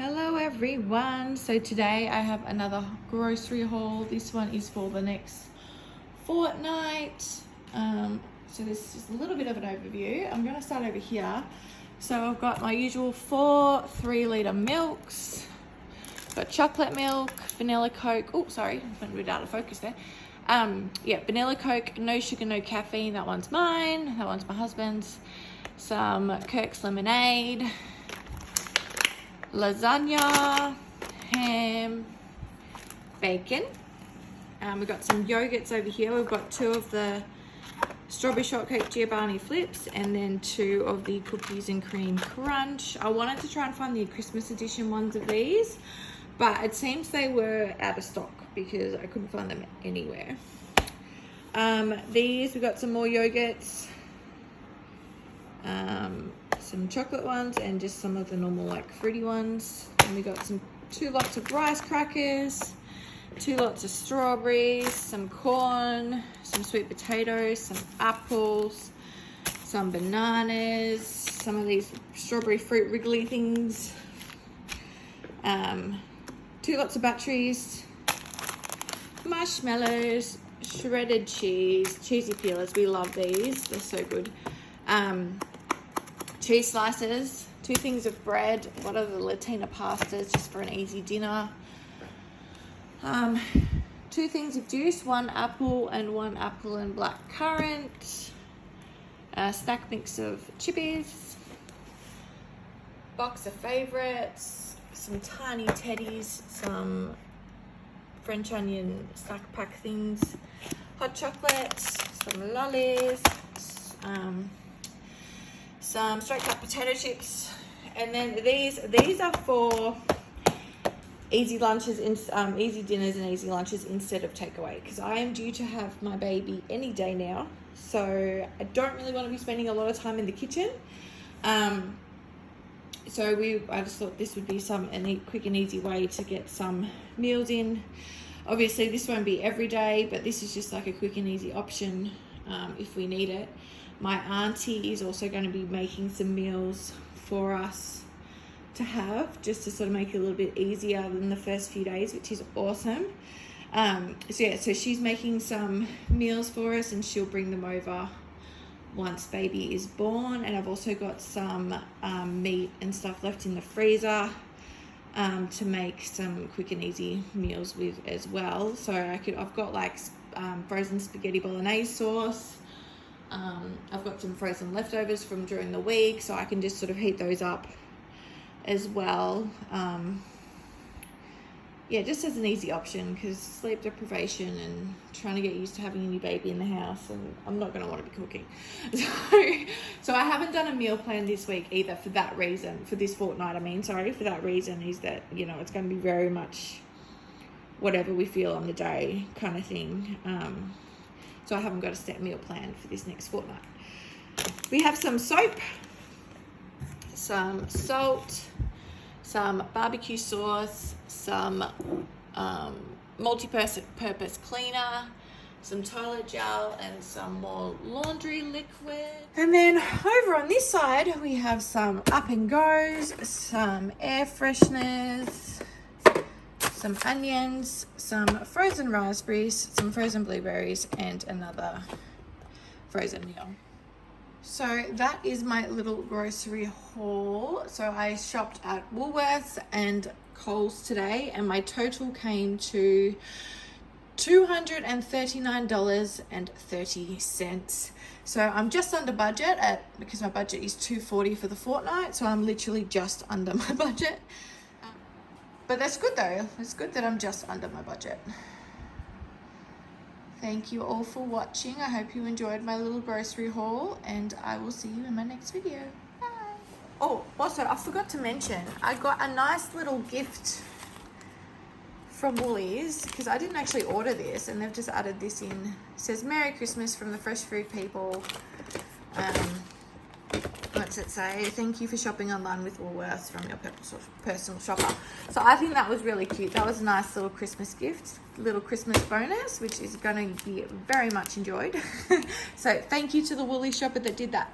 Hello everyone. So today I have another grocery haul. This one is for the next fortnight. So this is a little bit of an overview. I'm going to start over here. So I've got my usual 4 3-litre milks. Got chocolate milk, vanilla Coke. Oh, sorry, I went a bit out of focus there. Yeah, vanilla Coke, no sugar, no caffeine. That one's mine. That one's my husband's. Some Kirk's lemonade, lasagna, ham, bacon. We've got some yogurts over here. We've got 2 of the strawberry shortcake Giovanni flips and then 2 of the cookies and cream crunch. I wanted to try and find the Christmas edition ones of these, but it seems they were out of stock because I couldn't find them anywhere. These, we've got some more yogurts, some chocolate ones and just some of the normal like fruity ones. And we got 2 lots of rice crackers, 2 lots of strawberries, some corn, some sweet potatoes, some apples, some bananas, some of these strawberry fruit wriggly things, 2 lots of batteries, marshmallows, shredded cheese, cheesy peelers. We love these, they're so good. Cheese slices, 2 things of bread, what are the Latina pastas just for an easy dinner. 2 things of juice, 1 apple and black currant. A snack mix of chippies. Box of favorites, some tiny teddies, some French onion snack pack things, hot chocolate, some lollies, some straight cut potato chips, and then these are for easy lunches, easy dinners and easy lunches instead of takeaway, because I am due to have my baby any day now, so I don't really want to be spending a lot of time in the kitchen. So I just thought this would be a quick and easy way to get some meals in. Obviously this won't be every day, but this is just like a quick and easy option if we need it. My auntie is also going to be making some meals for us to have, just to sort of make it a little bit easier than the first few days, which is awesome. So she's making some meals for us and she'll bring them over once baby is born. And I've also got some meat and stuff left in the freezer to make some quick and easy meals with as well. So I've got like frozen spaghetti bolognese sauce. I've got some frozen leftovers from during the week, so I can just sort of heat those up as well. Yeah, just as an easy option, because sleep deprivation and trying to get used to having a new baby in the house, and I'm not going to want to be cooking. So I haven't done a meal plan this week either for that reason, for this fortnight. For that reason is that, it's going to be very much whatever we feel on the day kind of thing. So I haven't got a set meal plan for this next fortnight. We have some soap, some salt, some barbecue sauce, some multi-purpose cleaner, some toilet gel, and some more laundry liquid. And then over on this side, we have some up and goes, some air fresheners, some onions, some frozen raspberries, some frozen blueberries, and another frozen meal. So that is my little grocery haul. So I shopped at Woolworths and Coles today, and my total came to $239.30. So I'm just under budget because my budget is $240 for the fortnight. So I'm literally just under my budget. But that's good though. It's good that I'm just under my budget. Thank you all for watching. I hope you enjoyed my little grocery haul, and I will see you in my next video. Bye. Oh, also, I forgot to mention, I got a nice little gift from Woolies, because I didn't actually order this, and they've just added this in. It says, "Merry Christmas from the Fresh Food People." What's it say? "Thank you for shopping online with Woolworths from your personal shopper." So I think that was really cute. That was a nice little Christmas gift, little Christmas bonus, which is going to be very much enjoyed. So thank you to the Woolies shopper that did that.